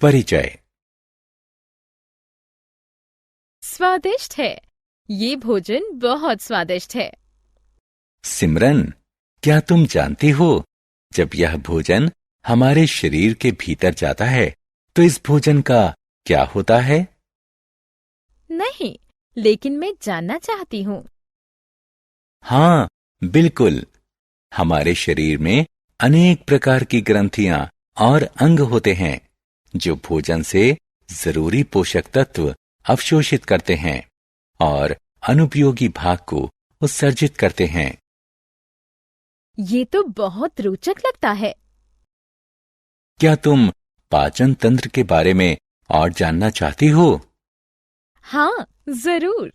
परिचय। स्वादिष्ट है। ये भोजन बहुत स्वादिष्ट है। सिमरन, क्या तुम जानती हो, जब यह भोजन हमारे शरीर के भीतर जाता है तो इस भोजन का क्या होता है? नहीं, लेकिन मैं जानना चाहती हूँ। हाँ, बिल्कुल। हमारे शरीर में अनेक प्रकार की ग्रंथियां और अंग होते हैं जो भोजन से जरूरी पोषक तत्व अवशोषित करते हैं और अनुपयोगी भाग को उत्सर्जित करते हैं। ये तो बहुत रोचक लगता है। क्या तुम पाचन तंत्र के बारे में और जानना चाहती हो? हाँ, जरूर।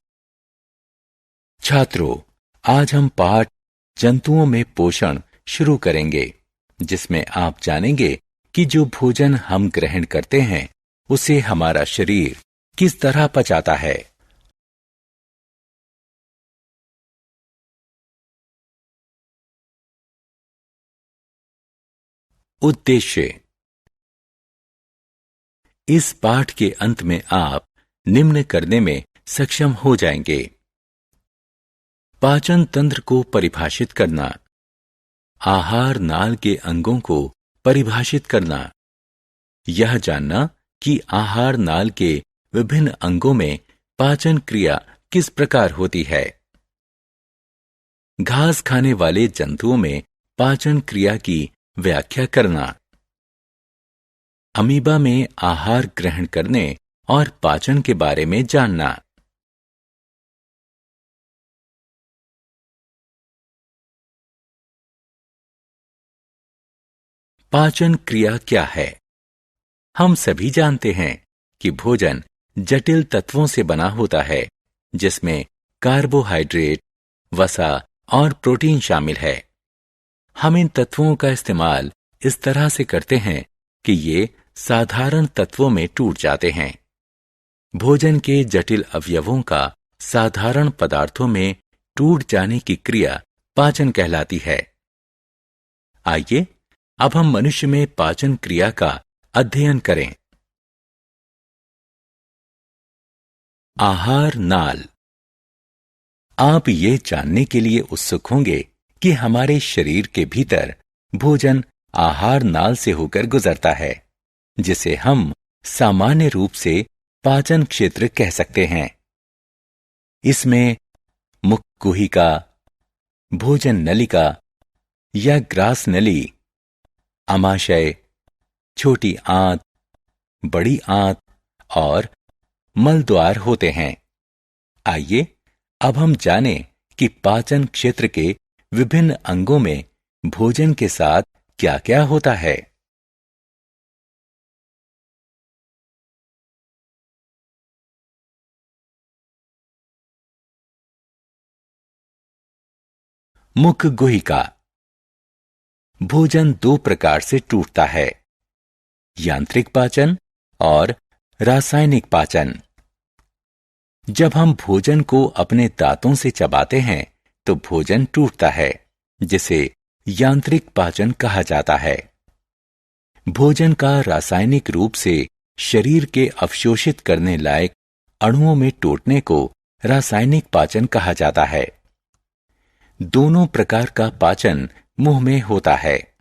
छात्रों, आज हम पाठ जंतुओं में पोषण शुरू करेंगे, जिसमें आप जानेंगे कि जो भोजन हम ग्रहण करते हैं उसे हमारा शरीर किस तरह पचाता है। उद्देश्य। इस पाठ के अंत में आप निम्न करने में सक्षम हो जाएंगे: पाचन तंत्र को परिभाषित करना, आहार नाल के अंगों को परिभाषित करना, यह जानना कि आहार नाल के विभिन्न अंगों में पाचन क्रिया किस प्रकार होती है, घास खाने वाले जंतुओं में पाचन क्रिया की व्याख्या करना, अमीबा में आहार ग्रहण करने और पाचन के बारे में जानना। पाचन क्रिया क्या है? हम सभी जानते हैं कि भोजन जटिल तत्वों से बना होता है, जिसमें कार्बोहाइड्रेट, वसा और प्रोटीन शामिल है। हम इन तत्वों का इस्तेमाल इस तरह से करते हैं कि ये साधारण तत्वों में टूट जाते हैं। भोजन के जटिल अवयवों का साधारण पदार्थों में टूट जाने की क्रिया पाचन कहलाती है। आइए अब हम मनुष्य में पाचन क्रिया का अध्ययन करें। आहार नाल। आप ये जानने के लिए उत्सुक होंगे कि हमारे शरीर के भीतर भोजन आहार नाल से होकर गुजरता है, जिसे हम सामान्य रूप से पाचन क्षेत्र कह सकते हैं। इसमें मुख गुहिका, भोजन नलिका या ग्रास नली, आमाशय, छोटी आंत, बड़ी आंत और मल द्वार होते हैं। आइए अब हम जानें कि पाचन क्षेत्र के विभिन्न अंगों में भोजन के साथ क्या-क्या होता है। मुख गुहिका। भोजन दो प्रकार से टूटता है: यांत्रिक पाचन और रासायनिक पाचन। जब हम भोजन को अपने दांतों से चबाते हैं तो भोजन टूटता है, जिसे यांत्रिक पाचन कहा जाता है। भोजन का रासायनिक रूप से शरीर के अवशोषित करने लायक अणुओं में टूटने को रासायनिक पाचन कहा जाता है। दोनों प्रकार का पाचन मुंह में होता है।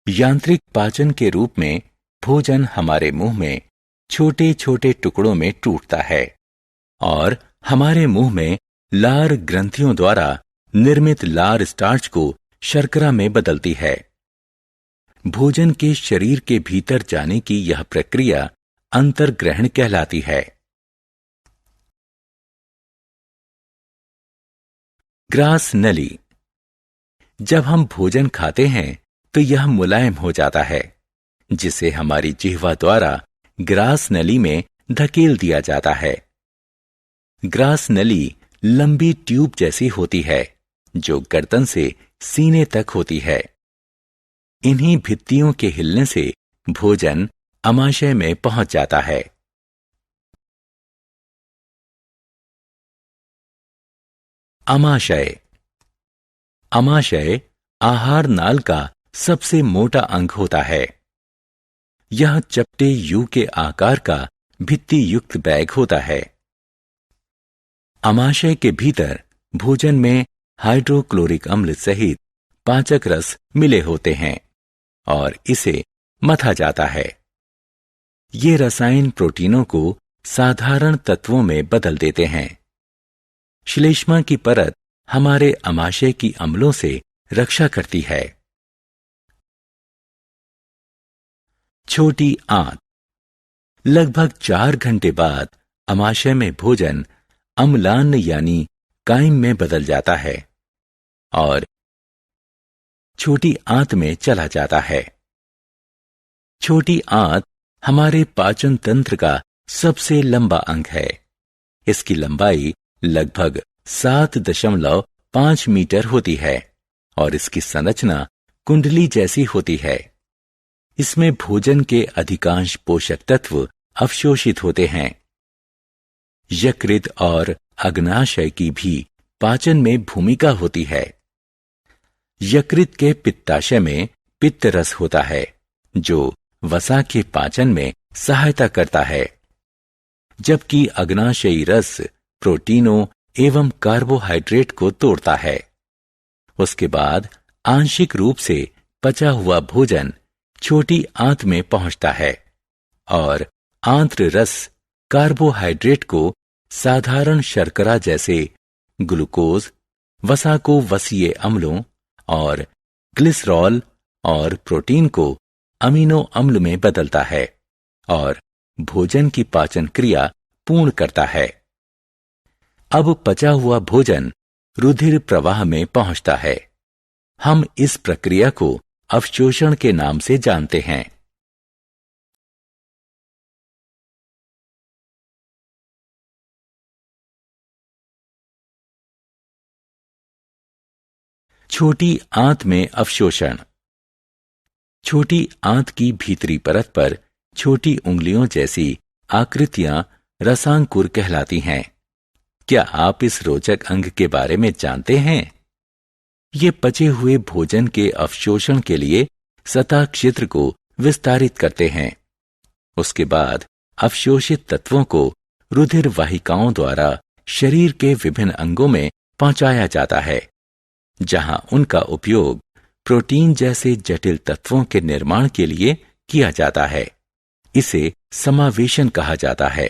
यांत्रिक पाचन के रूप में भोजन हमारे मुंह में छोटे छोटे टुकड़ों में टूटता है और हमारे मुंह में लार ग्रंथियों द्वारा निर्मित लार स्टार्च को शर्करा में बदलती है। भोजन के शरीर के भीतर जाने की यह प्रक्रिया अंतर्ग्रहण कहलाती है। ग्रास नली। जब हम भोजन खाते हैं तो यह मुलायम हो जाता है, जिसे हमारी जिह्वा द्वारा ग्रास नली में धकेल दिया जाता है। ग्रास नली लंबी ट्यूब जैसी होती है जो गर्दन से सीने तक होती है। इन्हीं भित्तियों के हिलने से भोजन आमाशय में पहुंच जाता है। आमाशय। आमाशय आहार नाल का सबसे मोटा अंग होता है। यह चपटे यू के आकार का भित्ति युक्त बैग होता है। अमाशय के भीतर भोजन में हाइड्रोक्लोरिक अम्ल सहित पाचक रस मिले होते हैं और इसे मथा जाता है। ये रसायन प्रोटीनों को साधारण तत्वों में बदल देते हैं। श्लेष्मा की परत हमारे अमाशय की अम्लों से रक्षा करती है। छोटी आंत। लगभग 4 घंटे बाद अमाशय में भोजन अम्लान यानी काइम में बदल जाता है और छोटी आंत में चला जाता है। छोटी आंत हमारे पाचन तंत्र का सबसे लंबा अंग है। इसकी लंबाई लगभग 7.5 मीटर होती है और इसकी संरचना कुंडली जैसी होती है। इसमें भोजन के अधिकांश पोषक तत्व अवशोषित होते हैं। यकृत और अग्नाशय की भी पाचन में भूमिका होती है। यकृत के पित्ताशय में पित्त रस होता है जो वसा के पाचन में सहायता करता है, जबकि अग्नाशयी रस प्रोटीनों एवं कार्बोहाइड्रेट को तोड़ता है। उसके बाद आंशिक रूप से पचा हुआ भोजन छोटी आंत में पहुंचता है और आंत्र रस कार्बोहाइड्रेट को साधारण शर्करा जैसे ग्लूकोज, वसा को वसीय अम्लों और ग्लिसरॉल और प्रोटीन को अमीनो अम्ल में बदलता है और भोजन की पाचन क्रिया पूर्ण करता है। अब पचा हुआ भोजन रुधिर प्रवाह में पहुंचता है। हम इस प्रक्रिया को अवशोषण के नाम से जानते हैं। छोटी आंत में अवशोषण। छोटी आंत की भीतरी परत पर छोटी उंगलियों जैसी आकृतियां रसांकुर कहलाती हैं। क्या आप इस रोचक अंग के बारे में जानते हैं? ये पचे हुए भोजन के अवशोषण के लिए सतह क्षेत्र को विस्तारित करते हैं। उसके बाद अवशोषित तत्वों को रुधिर वाहिकाओं द्वारा शरीर के विभिन्न अंगों में पहुंचाया जाता है, जहां उनका उपयोग प्रोटीन जैसे जटिल तत्वों के निर्माण के लिए किया जाता है। इसे समावेशन कहा जाता है।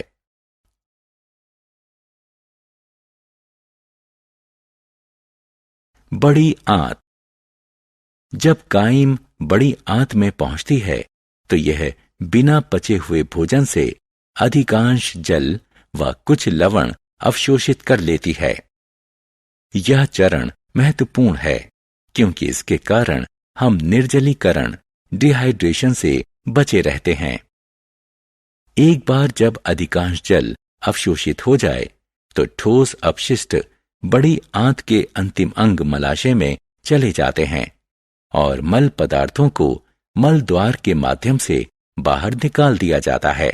बड़ी आंत। जब काइम बड़ी आंत में पहुंचती है तो यह बिना पचे हुए भोजन से अधिकांश जल व कुछ लवण अवशोषित कर लेती है। यह चरण महत्वपूर्ण है क्योंकि इसके कारण हम निर्जलीकरण, डिहाइड्रेशन से बचे रहते हैं। एक बार जब अधिकांश जल अवशोषित हो जाए तो ठोस अपशिष्ट बड़ी आंत के अंतिम अंग मलाशय में चले जाते हैं और मल पदार्थों को मल द्वार के माध्यम से बाहर निकाल दिया जाता है।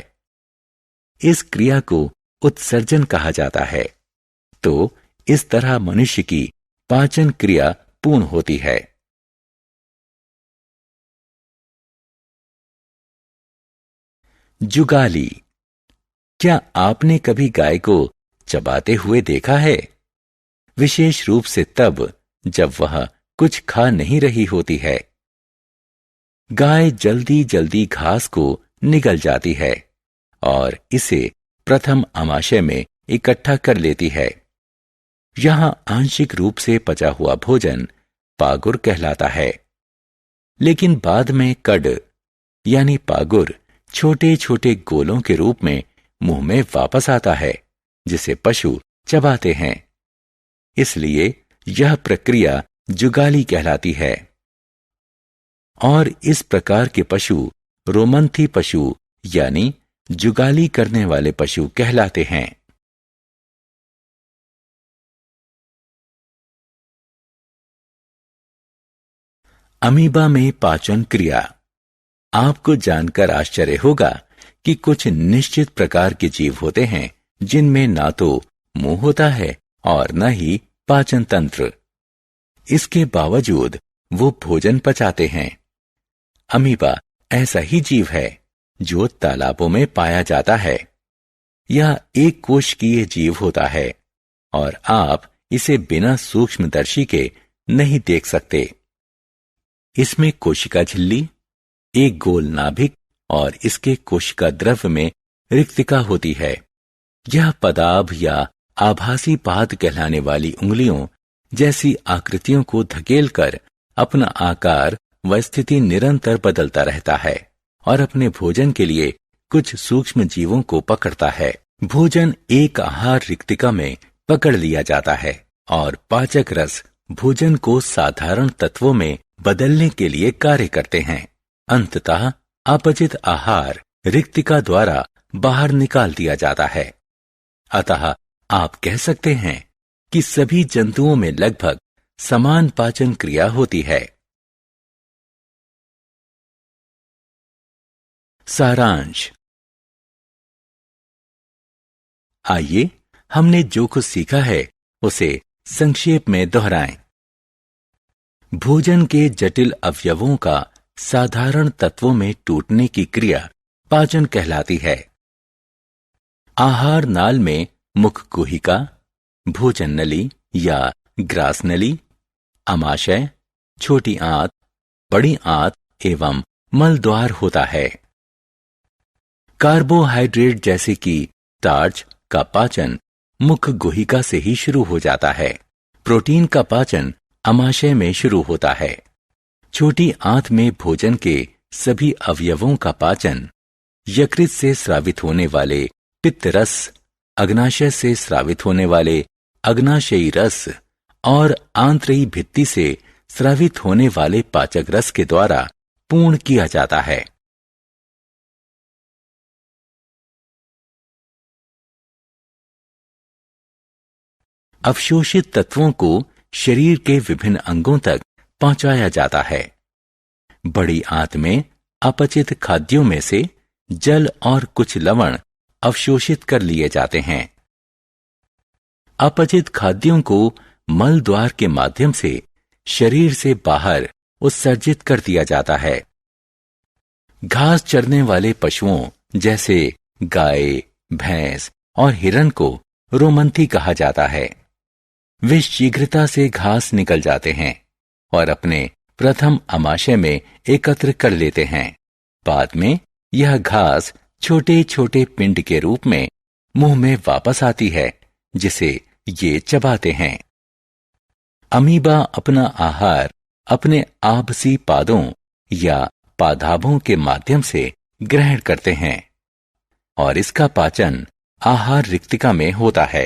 इस क्रिया को उत्सर्जन कहा जाता है। तो इस तरह मनुष्य की पाचन क्रिया पूर्ण होती है। जुगाली। क्या आपने कभी गाय को चबाते हुए देखा है? विशेष रूप से तब जब वह कुछ खा नहीं रही होती है। गाय जल्दी जल्दी घास को निगल जाती है और इसे प्रथम आमाशय में इकट्ठा कर लेती है। यहां आंशिक रूप से पचा हुआ भोजन पागुर कहलाता है, लेकिन बाद में कड यानी पागुर छोटे छोटे गोलों के रूप में मुंह में वापस आता है, जिसे पशु चबाते हैं। इसलिए यह प्रक्रिया जुगाली कहलाती है। और इस प्रकार के पशु रोमंथी पशु यानी जुगाली करने वाले पशु कहलाते हैं। अमीबा में पाचन क्रिया। आपको जानकर आश्चर्य होगा कि कुछ निश्चित प्रकार के जीव होते हैं जिनमें ना तो मुंह होता है और न ही पाचन तंत्र। इसके बावजूद वो भोजन पचाते हैं। अमीबा ऐसा ही जीव है जो तालाबों में पाया जाता है। यह एक कोशिकीय जीव होता है और आप इसे बिना सूक्ष्मदर्शी के नहीं देख सकते। इसमें कोशिका झिल्ली, एक गोल नाभिक और इसके कोशिका द्रव्य में रिक्तिका होती है। यह पदाभ या आभासी पाद कहलाने वाली उंगलियों जैसी आकृतियों को धकेलकर अपना आकार व स्थिति निरंतर बदलता रहता है और अपने भोजन के लिए कुछ सूक्ष्म जीवों को पकड़ता है। भोजन एक आहार रिक्तिका में पकड़ लिया जाता है और पाचक रस भोजन को साधारण तत्वों में बदलने के लिए कार्य करते हैं। अंततः अपचित आहार रिक्तिका द्वारा बाहर निकाल दिया जाता है। अतः आप कह सकते हैं कि सभी जंतुओं में लगभग समान पाचन क्रिया होती है। सारांश। आइए हमने जो कुछ सीखा है उसे संक्षेप में दोहराएं। भोजन के जटिल अवयवों का साधारण तत्वों में टूटने की क्रिया पाचन कहलाती है। आहार नाल में मुख गुहिका, भोजन नली या ग्रास नली, आमाशय, छोटी आंत, बड़ी आंत एवं मल द्वार होता है। कार्बोहाइड्रेट जैसे कि स्टार्च का पाचन मुख गुहिका से ही शुरू हो जाता है। प्रोटीन का पाचन आमाशय में शुरू होता है। छोटी आंत में भोजन के सभी अवयवों का पाचन यकृत से स्रावित होने वाले पित्त रस, अग्नाशय से स्रावित होने वाले अग्नाशयी रस और आंतरी भित्ति से स्रावित होने वाले पाचक रस के द्वारा पूर्ण किया जाता है। अवशोषित तत्वों को शरीर के विभिन्न अंगों तक पहुंचाया जाता है। बड़ी आंत में अपचित खाद्यों में से जल और कुछ लवण अवशोषित कर लिए जाते हैं। अपचित खाद्यों को मल द्वार के माध्यम से शरीर से बाहर उत्सर्जित कर दिया जाता है। घास चरने वाले पशुओं जैसे गाय, भैंस और हिरण को रोमंथी कहा जाता है। वे शीघ्रता से घास निकल जाते हैं और अपने प्रथम आमाशय में एकत्र कर लेते हैं। बाद में यह घास छोटे छोटे पिंड के रूप में मुंह में वापस आती है, जिसे ये चबाते हैं। अमीबा अपना आहार अपने आभसी पादों या पादाभों के माध्यम से ग्रहण करते हैं और इसका पाचन आहार रिक्तिका में होता है।